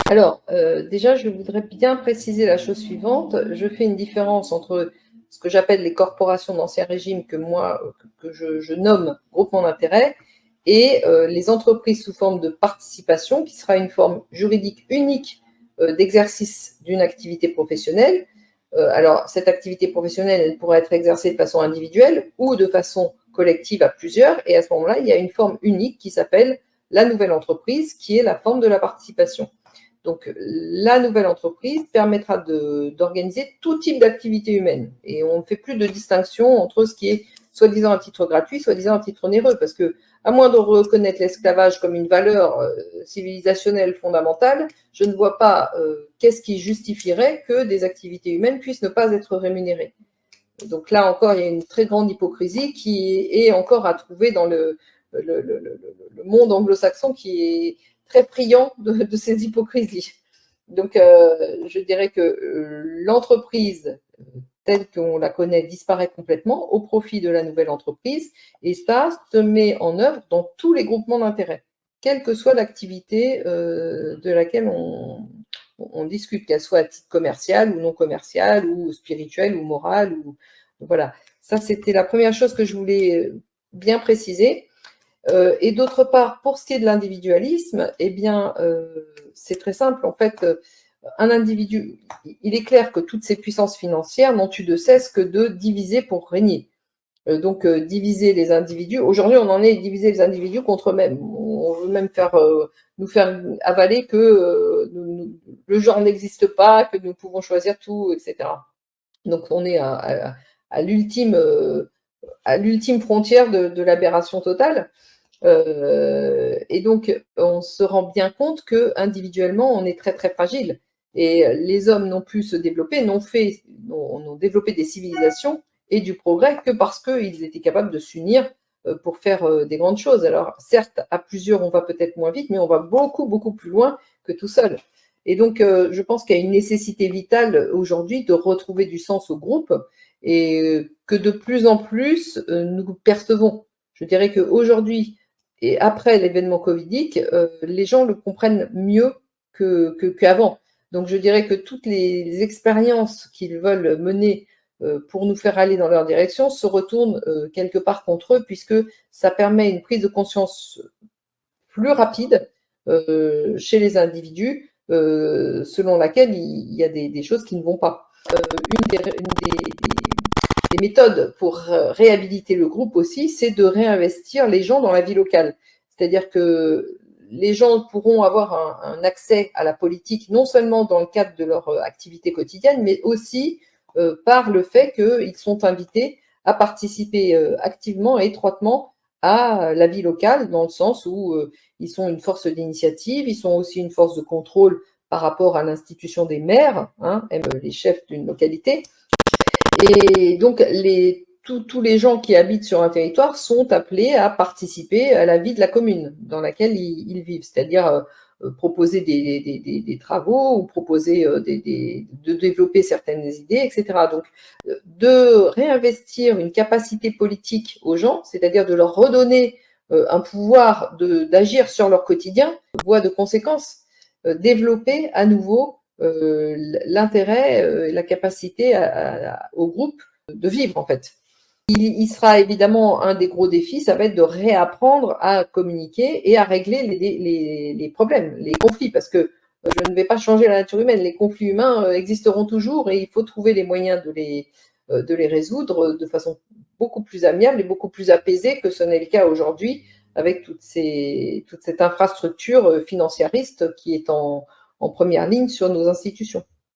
Alors, déjà, je voudrais bien préciser la chose suivante. Je fais une différence entre ce que j'appelle les corporations d'Ancien Régime, que moi, que je nomme groupement d'intérêt, et les entreprises sous forme de participation, qui sera une forme juridique unique d'exercice d'une activité professionnelle. Alors, cette activité professionnelle, elle pourra être exercée de façon individuelle ou de façon collective à plusieurs, et à ce moment-là, il y a une forme unique qui s'appelle la nouvelle entreprise, qui est la forme de la participation. Donc, la nouvelle entreprise permettra d'organiser tout type d'activité humaine. Et on ne fait plus de distinction entre ce qui est soi-disant à titre gratuit, soi-disant à titre onéreux, parce que, à moins de reconnaître l'esclavage comme une valeur civilisationnelle fondamentale, je ne vois pas qu'est-ce qui justifierait que des activités humaines puissent ne pas être rémunérées. Donc là encore, il y a une très grande hypocrisie qui est encore à trouver dans le monde anglo-saxon, qui est très friand de ces hypocrisies. Donc, je dirais que l'entreprise telle qu'on la connaît disparaît complètement au profit de la nouvelle entreprise, et ça se met en œuvre dans tous les groupements d'intérêt, quelle que soit l'activité de laquelle on discute, qu'elle soit à titre commercial ou non commercial, ou spirituel ou moral. Voilà, ça c'était la première chose que je voulais bien préciser. Et d'autre part, pour ce qui est de l'individualisme, eh bien, c'est très simple. En fait, un individu, il est clair que toutes ces puissances financières n'ont eu de cesse que de diviser pour régner. Donc, diviser les individus. Aujourd'hui, on en est diviser les individus contre eux-mêmes. On veut même nous faire avaler que le genre n'existe pas, que nous pouvons choisir tout, etc. Donc, on est à l'ultime frontière de l'aberration totale. Et donc, on se rend bien compte que individuellement, on est très très fragile. Et les hommes n'ont pu se développer, n'ont développé des civilisations et du progrès que parce qu'ils étaient capables de s'unir pour faire des grandes choses. Alors, certes, à plusieurs, on va peut-être moins vite, mais on va beaucoup beaucoup plus loin que tout seul. Et donc, je pense qu'il y a une nécessité vitale aujourd'hui de retrouver du sens au groupe, et que de plus en plus nous percevons. Je dirais qu'aujourd'hui, et après l'événement covidique, les gens le comprennent mieux qu'avant. Donc je dirais que toutes les expériences qu'ils veulent mener pour nous faire aller dans leur direction se retournent quelque part contre eux, puisque ça permet une prise de conscience plus rapide chez les individus, selon laquelle il y a des choses qui ne vont pas. Des méthodes pour réhabiliter le groupe aussi, c'est de réinvestir les gens dans la vie locale. C'est-à-dire que les gens pourront avoir un accès à la politique, non seulement dans le cadre de leur activité quotidienne, mais aussi par le fait qu'ils sont invités à participer activement et étroitement à la vie locale, dans le sens où ils sont une force d'initiative, ils sont aussi une force de contrôle par rapport à l'institution des maires, les chefs d'une localité. Et donc, tous les gens qui habitent sur un territoire sont appelés à participer à la vie de la commune dans laquelle ils vivent, c'est-à-dire proposer des travaux ou proposer de développer certaines idées, etc. Donc, de réinvestir une capacité politique aux gens, c'est-à-dire de leur redonner un pouvoir d'agir sur leur quotidien, voie de conséquence, développer à nouveau l'intérêt et la capacité au groupe de vivre, en fait. Il sera évidemment un des gros défis, ça va être de réapprendre à communiquer et à régler les problèmes, les conflits, parce que je ne vais pas changer la nature humaine, les conflits humains existeront toujours, et il faut trouver les moyens de les résoudre de façon beaucoup plus amiable et beaucoup plus apaisée que ce n'est le cas aujourd'hui, avec toute cette infrastructure financiariste qui est en première ligne sur nos institutions.